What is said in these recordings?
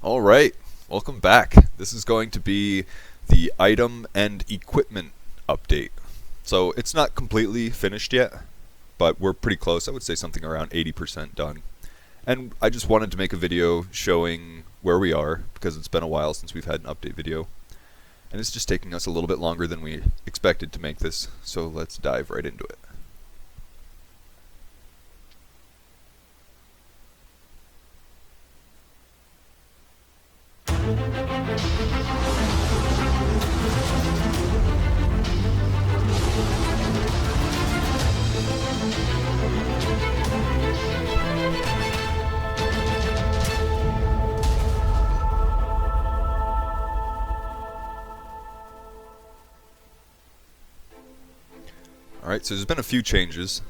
Alright, welcome back. This is going to be the item and equipment update. So it's not completely finished yet, but we're pretty close. I would say something around 80% done. And I just wanted to make a video showing where we are, because it's been a while since we've had an update video. And it's just taking us a little bit longer than we expected to make this, so let's dive right into it. Alright, so there's been a few changes,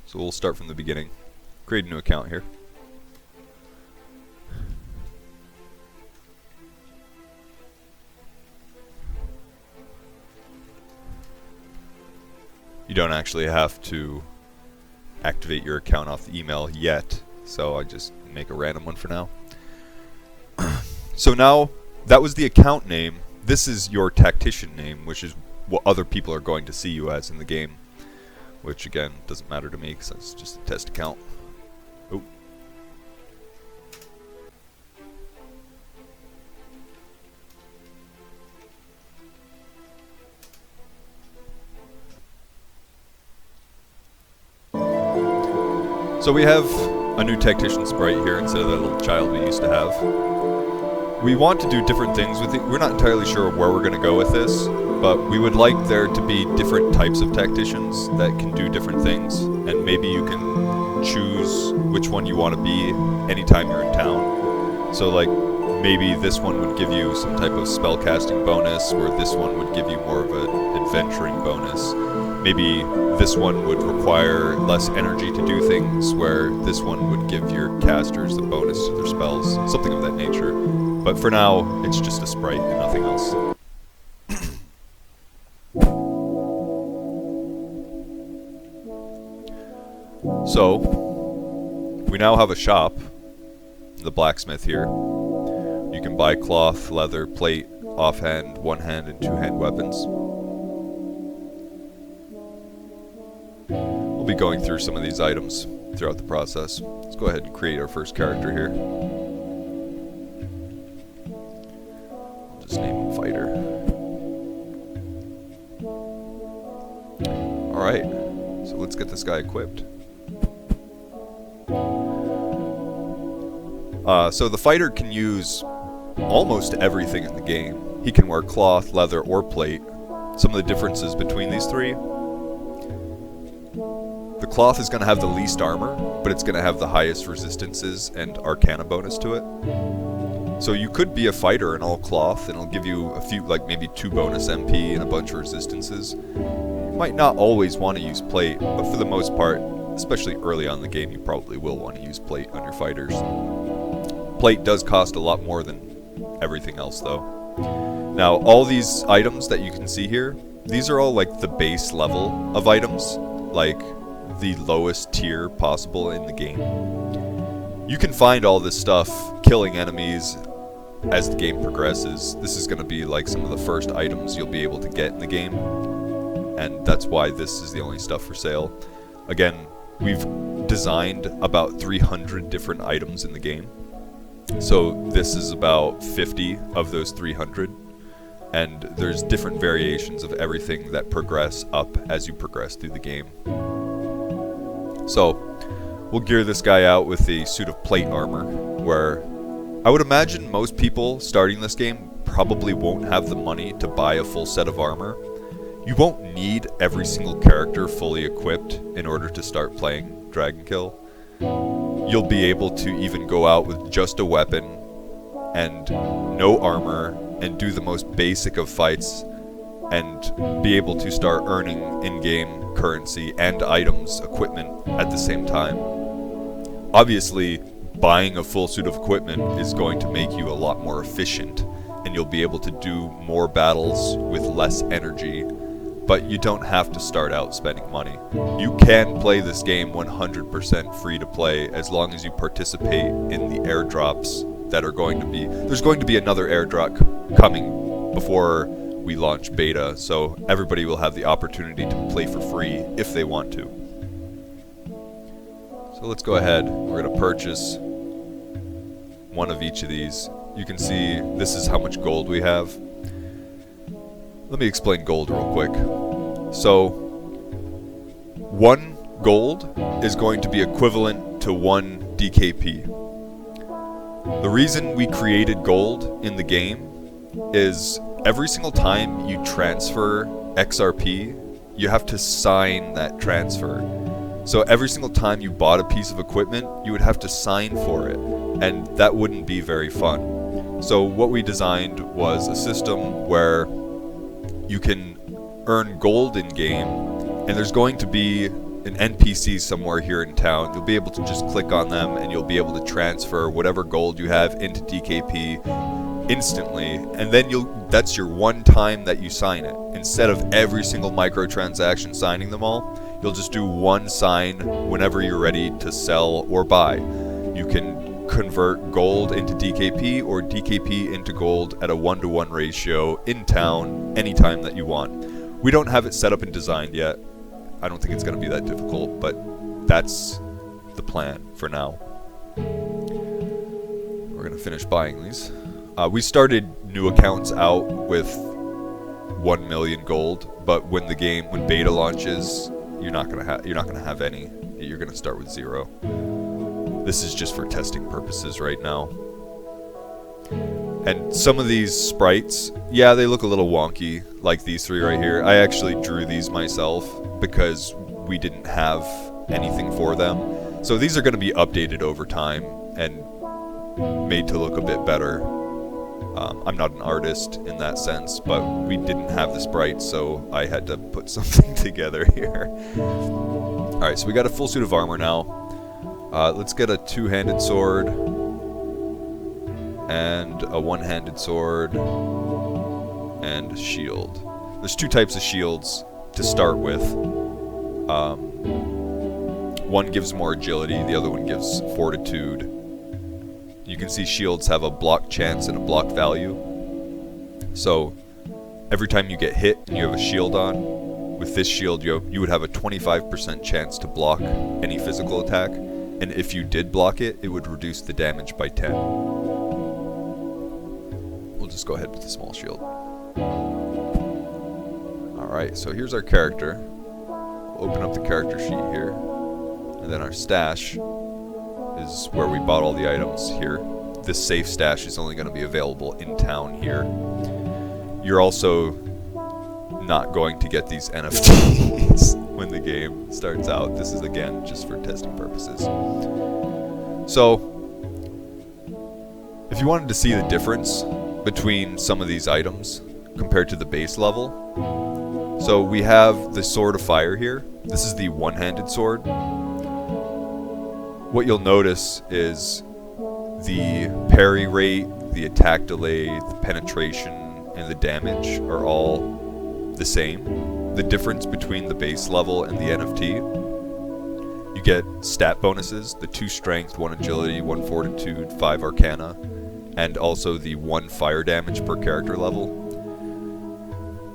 so we'll start from the beginning. Create a new account here. You don't actually have to activate your account off the email yet, so I just make a random one for now. So now, that was the account name. This is your tactician name, which is what other people are going to see you as in the game, which again doesn't matter to me because it's just a test account. Oh. So we have a new tactician sprite here instead of that little child we used to have. We want to do different things with it. We're not entirely sure where we're going to go with this, but we would like there to be different types of tacticians that can do different things, and maybe you can choose which one you want to be anytime you're in town. So like, maybe this one would give you some type of spellcasting bonus, where this one would give you more of an adventuring bonus. Maybe this one would require less energy to do things, where this one would give your casters the bonus to their spells, something of that nature. But for now, it's just a sprite and nothing else. So, we now have a shop, the blacksmith here. You can buy cloth, leather, plate, offhand, one-hand, and two-hand weapons. We'll be going through some of these items throughout the process. Let's go ahead and create our first character here. I'll just name him Fighter. Alright, so let's get this guy equipped. So the fighter can use almost everything in the game. He can wear cloth, leather, or plate. Some of the differences between these three: the cloth is going to have the least armor, but it's going to have the highest resistances and arcana bonus to it. So you could be a fighter in all cloth, and it'll give you a few, like maybe 2 bonus MP and a bunch of resistances. You might not always want to use plate, but for the most part, especially early on in the game, you probably will want to use plate on your fighters. Plate does cost a lot more than everything else though. Now, all these items that you can see here, these are all like the base level of items, like the lowest tier possible in the game. You can find all this stuff killing enemies as the game progresses. This is going to be like some of the first items you'll be able to get in the game, and that's why this is the only stuff for sale. Again, we've designed about 300 different items in the game. So this is about 50 of those 300, and there's different variations of everything that progress up as you progress through the game. So we'll gear this guy out with a suit of plate armor, where I would imagine most people starting this game probably won't have the money to buy a full set of armor. You won't need every single character fully equipped in order to start playing Dragonkill. You'll be able to even go out with just a weapon and no armor and do the most basic of fights and be able to start earning in-game currency and items, equipment at the same time. Obviously, buying a full suit of equipment is going to make you a lot more efficient, and you'll be able to do more battles with less energy, but you don't have to start out spending money. You can play this game 100% free to play as long as you participate in the airdrops that are going to be... There's going to be another airdrop coming before we launch beta, so everybody will have the opportunity to play for free if they want to. So let's go ahead. We're going to purchase one of each of these. You can see this is how much gold we have. Let me explain gold real quick. So, 1 gold is going to be equivalent to 1 DKP. The reason we created gold in the game is every single time you transfer XRP, you have to sign that transfer. So every single time you bought a piece of equipment, you would have to sign for it, and that wouldn't be very fun. So what we designed was a system where you can earn gold in game, and there's going to be an NPC somewhere here in town. You'll be able to just click on them and you'll be able to transfer whatever gold you have into DKP instantly, and then that's your one time that you sign it. Instead of every single microtransaction signing them all, you'll just do one sign whenever you're ready to sell or buy. You can convert gold into DKP or DKP into gold at a 1-to-1 ratio in town anytime that you want. We don't have it set up and designed yet. I don't think it's going to be that difficult, but that's the plan for now. We're going to finish buying these. We started new accounts out with 1 million gold, but when beta launches, you're not going to have any. You're going to start with 0. This is just for testing purposes right now. And some of these sprites, yeah, they look a little wonky, like these 3 right here. I actually drew these myself because we didn't have anything for them. So these are going to be updated over time and made to look a bit better. I'm not an artist in that sense, but we didn't have the sprites, so I had to put something together here. Alright, so we got a full suit of armor now. Let's get a 2-handed sword and a 1-handed sword and a shield. There's 2 types of shields to start with. One gives more agility, the other one gives fortitude. You can see shields have a block chance and a block value. So every time you get hit and you have a shield on, with this shield you would have a 25% chance to block any physical attack. And if you did block it, it would reduce the damage by 10. We'll just go ahead with the small shield. Alright, so here's our character. We'll open up the character sheet here. And then our stash is where we bought all the items here. This safe stash is only going to be available in town here. You're also not going to get these NFTs when the game starts out. This is again just for testing purposes. So if you wanted to see the difference between some of these items compared to the base level, so we have the Sword of Fire here. This is the 1-handed sword. What you'll notice is the parry rate, the attack delay, the penetration, and the damage are all the same. The difference between the base level and the NFT, you get stat bonuses, the 2 strength, 1 agility, 1 fortitude, 5 arcana, and also the 1 fire damage per character level.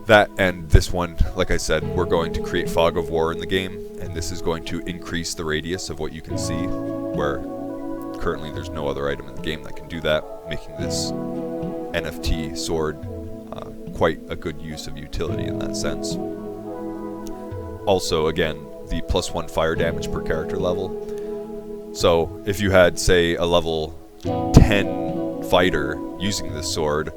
That and this one, like I said, we're going to create Fog of War in the game, and this is going to increase the radius of what you can see, where currently there's no other item in the game that can do that, making this NFT sword quite a good use of utility in that sense. Also, again, the +1 fire damage per character level. So if you had, say, a level 10 fighter using this sword,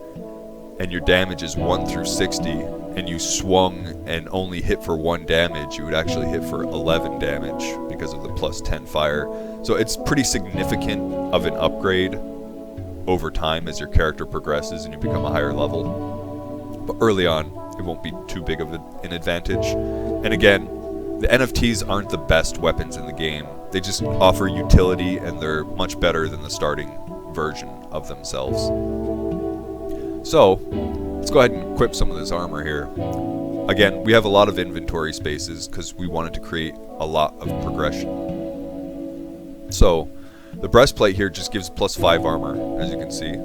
and your damage is 1 through 60, and you swung and only hit for 1 damage, you would actually hit for 11 damage because of the +10 fire. So it's pretty significant of an upgrade over time as your character progresses and you become a higher level. But early on, it won't be too big of an advantage. And again, the NFTs aren't the best weapons in the game. They just offer utility, and they're much better than the starting version of themselves. So, let's go ahead and equip some of this armor here. Again, we have a lot of inventory spaces because we wanted to create a lot of progression. So, The breastplate here just gives plus 5 armor, as you can see.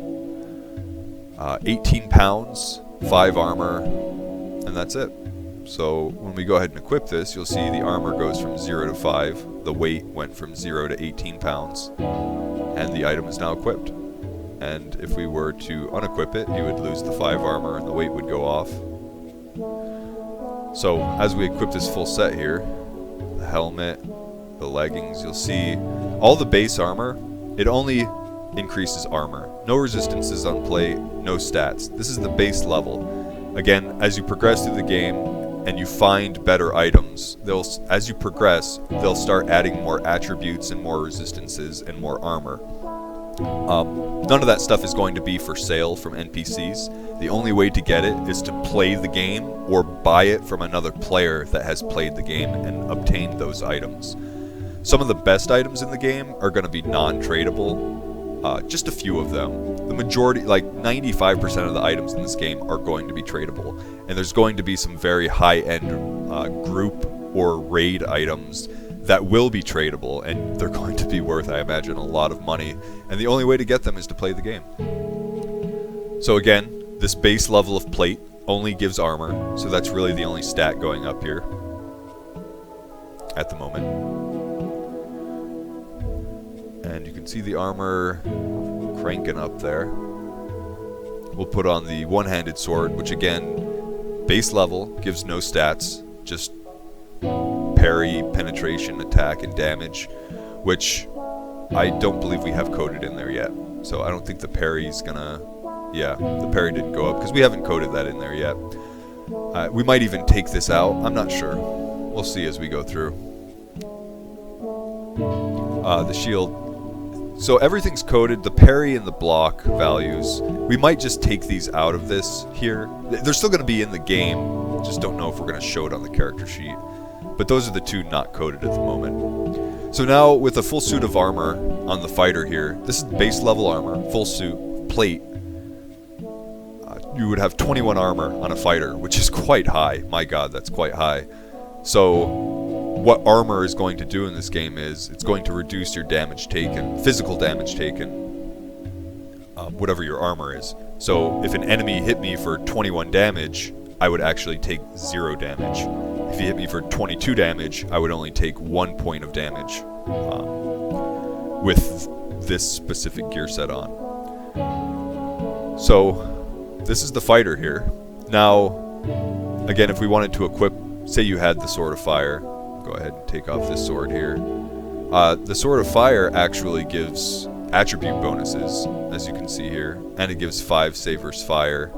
18 pounds, 5 armor, and that's it. So when we go ahead and equip this, you'll see the armor goes from 0 to 5. The weight went from 0 to 18 pounds. And the item is now equipped. And if we were to unequip it, you would lose the 5 armor and the weight would go off. So as we equip this full set here, the helmet, the leggings, you'll see all the base armor, it only increases armor. No resistances on plate, no stats. This is the base level. Again, as you progress through the game and you find better items, as you progress, they'll start adding more attributes and more resistances and more armor. None of that stuff is going to be for sale from NPCs. The only way to get it is to play the game or buy it from another player that has played the game and obtained those items. Some of the best items in the game are going to be non-tradable, just a few of them. The majority, like 95% of the items in this game are going to be tradable, and there's going to be some very high-end group or raid items that will be tradable, and they're going to be worth, I imagine, a lot of money, and the only way to get them is to play the game. So again, this base level of plate only gives armor, so that's really the only stat going up here at the moment. And you can see the armor cranking up there. We'll put on the one-handed sword, which again, base level, gives no stats, just parry, penetration, attack, and damage, which I don't believe we have coded in there yet. So I don't think the parry's gonna... Yeah, the parry didn't go up, because we haven't coded that in there yet. We might even take this out, I'm not sure. We'll see as we go through. The shield. So everything's coded, the parry and the block values. We might just take these out of this here. They're still going to be in the game, just don't know if we're going to show it on the character sheet. But those are the two not coded at the moment. So now with a full suit of armor on the fighter here, this is base level armor, full suit, plate. You would have 21 armor on a fighter, which is quite high. My god, that's quite high. So what armor is going to do in this game is it's going to reduce your damage taken, physical damage taken, whatever your armor is. So if an enemy hit me for 21 damage, I would actually take 0 damage. If he hit me for 22 damage, I would only take 1 point of damage with this specific gear set on. So this is the fighter here. Now, again, if we wanted to equip, say you had the Sword of Fire, go ahead and take off this sword here. The Sword of Fire actually gives attribute bonuses, as you can see here, and it gives 5 Savor's Fire.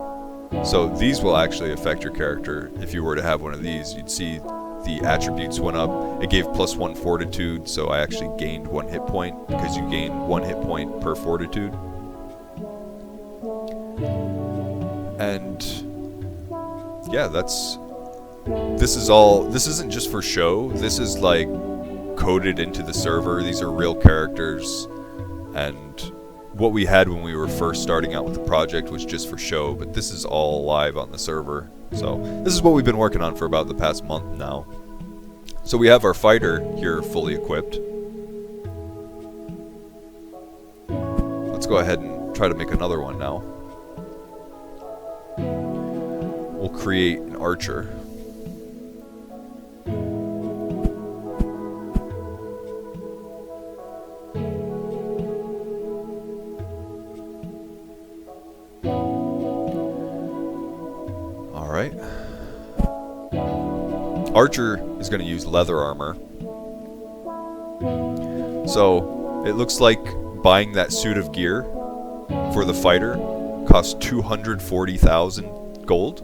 So these will actually affect your character. If you were to have one of these, you'd see the attributes went up. It gave +1 fortitude, so I actually gained 1 hit point because you gain 1 hit point per fortitude. And yeah, this isn't just for show. This is like coded into the server. These are real characters, and what we had when we were first starting out with the project was just for show, but this is all live on the server. So this is what we've been working on for about the past month now. So we have our fighter here fully equipped. Let's go ahead and try to make another one now. We'll create an archer. Alright. Archer is going to use leather armor. So it looks like buying that suit of gear for the fighter costs 240,000 gold.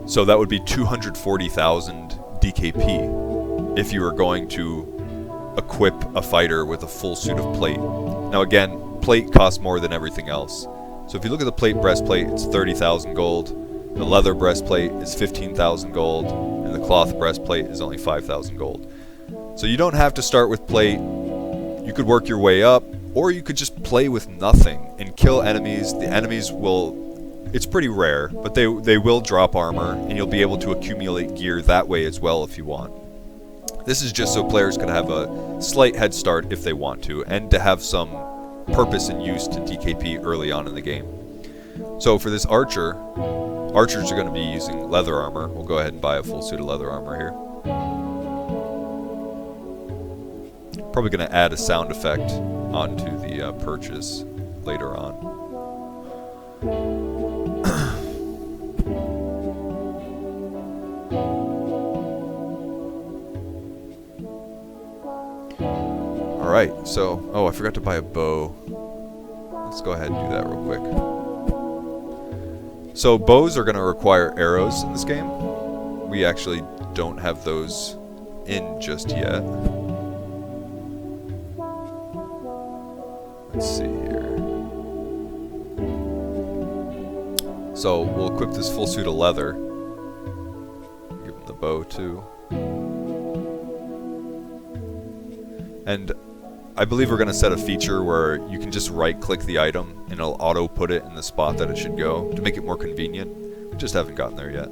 So that would be 240,000 DKP if you were going to equip a fighter with a full suit of plate. Now again, plate costs more than everything else. So if you look at the plate breastplate, it's 30,000 gold. The leather breastplate is 15,000 gold, and the cloth breastplate is only 5,000 gold. So you don't have to start with plate. You could work your way up, or you could just play with nothing and kill enemies. The enemies will... It's pretty rare, but they will drop armor, and you'll be able to accumulate gear that way as well if you want. This is just so players can have a slight head start if they want to, and to have some purpose and use to DKP early on in the game. So for this archer, archers are going to be using leather armor. We'll go ahead and buy a full suit of leather armor here. Probably going to add a sound effect onto the purchase later on. Alright, so, oh, I forgot to buy a bow. Let's go ahead and do that real quick. So bows are going to require arrows in this game. We actually don't have those in just yet. Let's see here. So we'll equip this full suit of leather. Give him the bow too. And I believe we're going to set a feature where you can just right-click the item and it'll auto-put it in the spot that it should go to make it more convenient. We just haven't gotten there yet.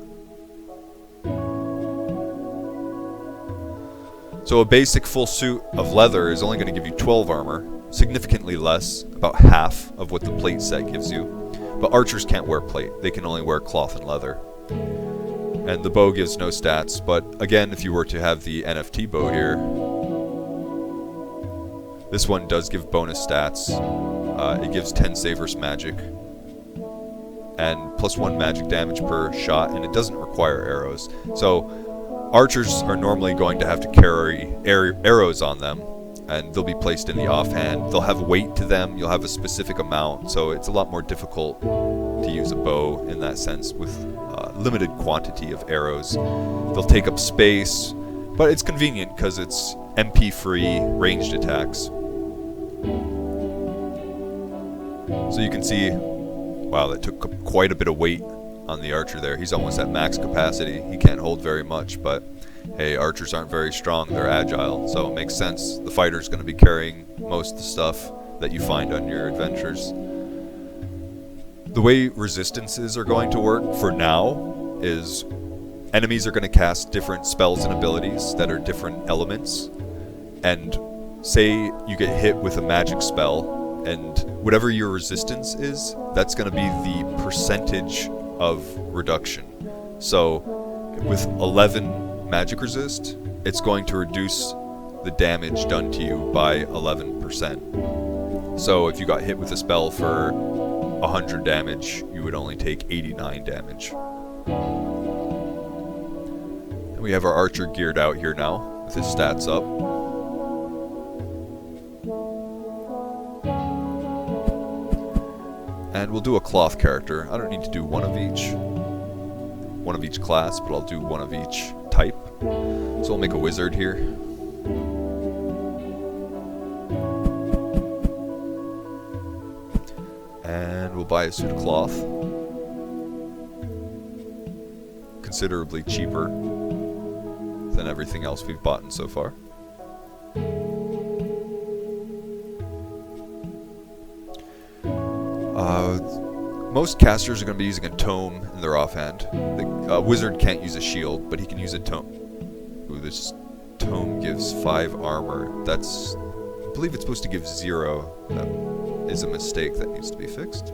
So a basic full suit of leather is only going to give you 12 armor, significantly less, about half of what the plate set gives you. But archers can't wear plate, they can only wear cloth and leather. And the bow gives no stats, but again, if you were to have the NFT bow here, this one does give bonus stats. It gives 10 save versus magic and +1 magic damage per shot, and it doesn't require arrows. So archers are normally going to have to carry arrows on them, and they'll be placed in the offhand. They'll have weight to them, you'll have a specific amount, so it's a lot more difficult to use a bow in that sense with limited quantity of arrows. They'll take up space, but it's convenient because it's MP-free ranged attacks. So you can see, wow, that took quite a bit of weight on the archer there. He's almost at max capacity. He can't hold very much, but hey, archers aren't very strong, they're agile, so it makes sense. The fighter's going to be carrying most of the stuff that you find on your adventures. The way resistances are going to work for now is enemies are going to cast different spells and abilities that are different elements, and say you get hit with a magic spell, and whatever your resistance is, that's going to be the percentage of reduction. So with 11 magic resist, it's going to reduce the damage done to you by 11%. So if you got hit with a spell for 100 damage, you would only take 89 damage. And we have our archer geared out here now, with his stats up. And we'll do a cloth character. I don't need to do one of each class, but I'll do one of each type. So we'll make a wizard here. And we'll buy a suit of cloth. Considerably cheaper than everything else we've bought so far. Most casters are going to be using a tome in their offhand. The wizard can't use a shield, but he can use a tome. Ooh, this tome gives 5 armor. That's, I believe it's supposed to give 0. That is a mistake that needs to be fixed.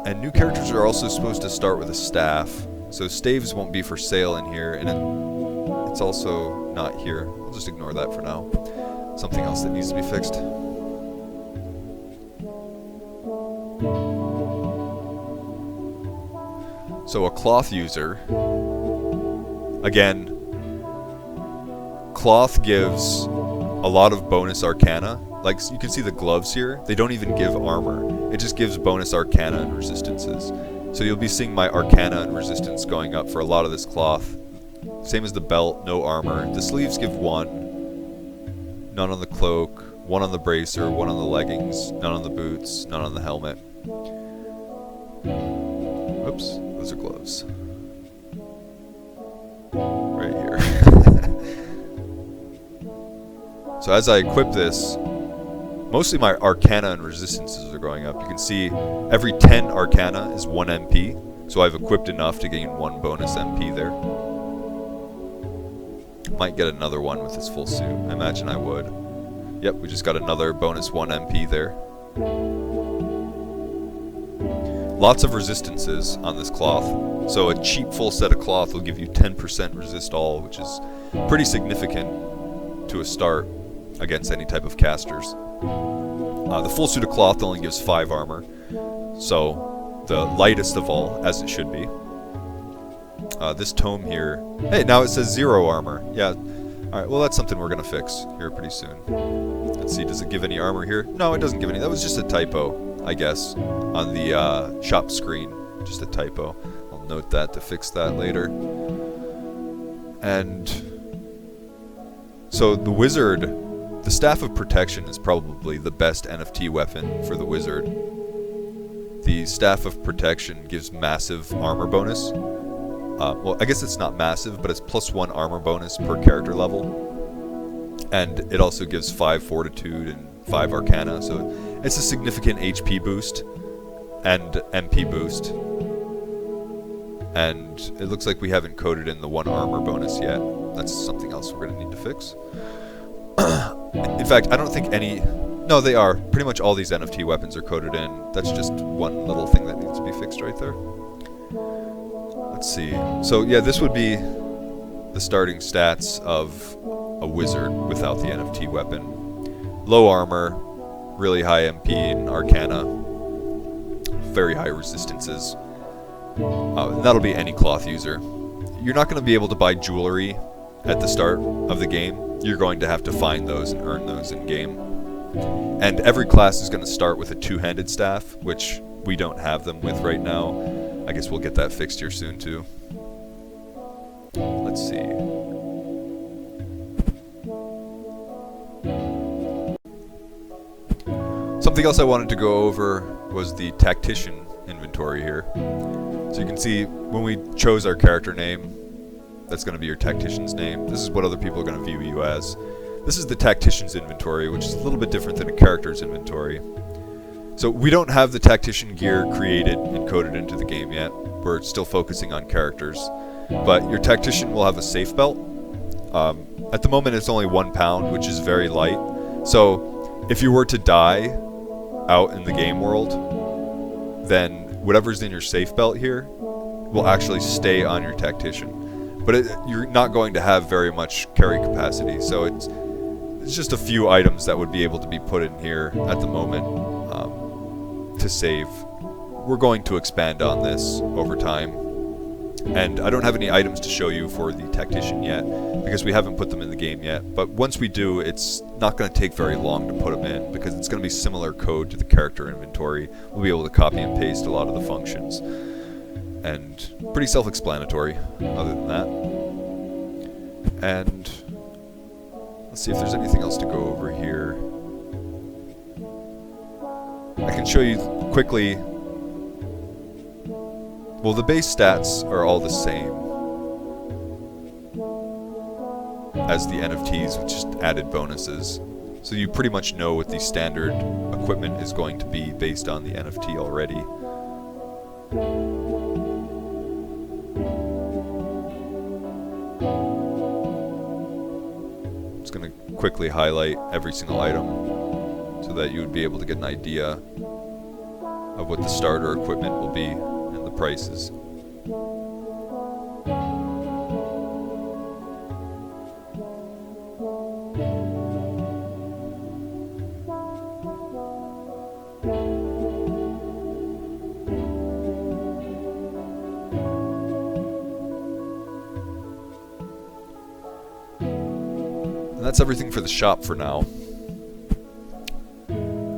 And new characters are also supposed to start with a staff. So staves won't be for sale in here, and it's also not here. We'll just ignore that for now. Something else that needs to be fixed. So a cloth user, again, cloth gives a lot of bonus arcana. Like you can see the gloves here, they don't even give armor. It just gives bonus arcana and resistances. So you'll be seeing my arcana and resistance going up for a lot of this cloth. Same as the belt, no armor. The sleeves give 1. None on the cloak, 1 on the bracer, 1 on the leggings, none on the boots, none on the helmet. Oops, those are gloves. Right here. So as I equip this, mostly my arcana and resistances are going up. You can see every 10 arcana is 1 MP, So I've equipped enough to gain 1 bonus MP there. Might get another one with this full suit. I imagine I would. Yep, we just got another bonus 1 MP there. Lots of resistances on this cloth. So a cheap full set of cloth will give you 10% resist all, which is pretty significant to a start against any type of casters. The full suit of cloth only gives 5 armor, so the lightest of all, as it should be. This tome here, hey, now it says 0 armor. Yeah, alright, well that's something we're going to fix here pretty soon. Let's see, does it give any armor here? No, it doesn't give any. That was just a typo, I guess, on the shop screen. Just a typo. I'll note that to fix that later. And so the wizard, the Staff of Protection is probably the best NFT weapon for the wizard. The Staff of Protection gives massive armor bonus. Well, I guess it's not massive, but it's +1 armor bonus per character level. And it also gives 5 Fortitude and 5 Arcana, so it's a significant HP boost and MP boost. And it looks like we haven't coded in the 1 armor bonus yet. That's something else we're going to need to fix. In fact, I don't think any... No, they are. Pretty much all these NFT weapons are coded in. That's just one little thing that needs to be fixed right there. Let's see. So yeah, this would be the starting stats of a wizard without the NFT weapon. Low armor, really high MP and Arcana, very high resistances. And that'll be any cloth user. You're not going to be able to buy jewelry at the start of the game. You're going to have to find those and earn those in game. And every class is going to start with a 2-handed staff, which we don't have them with right now. I guess we'll get that fixed here soon too. Let's see. Something else I wanted to go over was the tactician inventory here. So you can see when we chose our character name, that's going to be your tactician's name. This is what other people are going to view you as. This is the tactician's inventory, which is a little bit different than a character's inventory. So we don't have the tactician gear created and coded into the game yet. We're still focusing on characters. But your tactician will have a safe belt. At the moment it's only 1 pound, which is very light. So if you were to die out in the game world, then whatever's in your safe belt here will actually stay on your tactician. But you're not going to have very much carry capacity, so it's just a few items that would be able to be put in here at the moment to save. We're going to expand on this over time, and I don't have any items to show you for the tactician yet because we haven't put them in the game yet, but once we do, it's not going to take very long to put them in because it's going to be similar code to the character inventory. We'll be able to copy and paste a lot of the functions, and pretty self-explanatory other than that. And let's see if there's anything else to go over here. I can show you quickly. Well, the base stats are all the same as the NFTs, with just added bonuses. So you pretty much know what the standard equipment is going to be based on the NFT already. I'm just going to quickly highlight every single item so that you would be able to get an idea of what the starter equipment will be and the prices. And that's everything for the shop for now.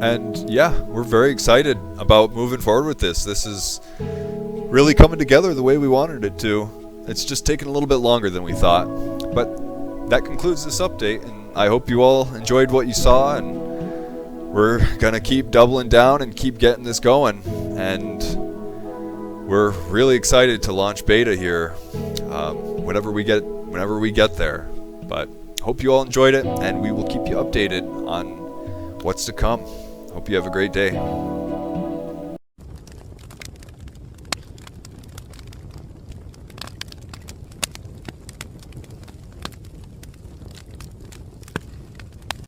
And yeah, we're very excited about moving forward with this. This is really coming together the way we wanted it to. It's just taken a little bit longer than we thought. But that concludes this update, and I hope you all enjoyed what you saw, and we're gonna keep doubling down and keep getting this going. And we're really excited to launch beta here whenever we get there. But hope you all enjoyed it, and we will keep you updated on what's to come. Hope you have a great day.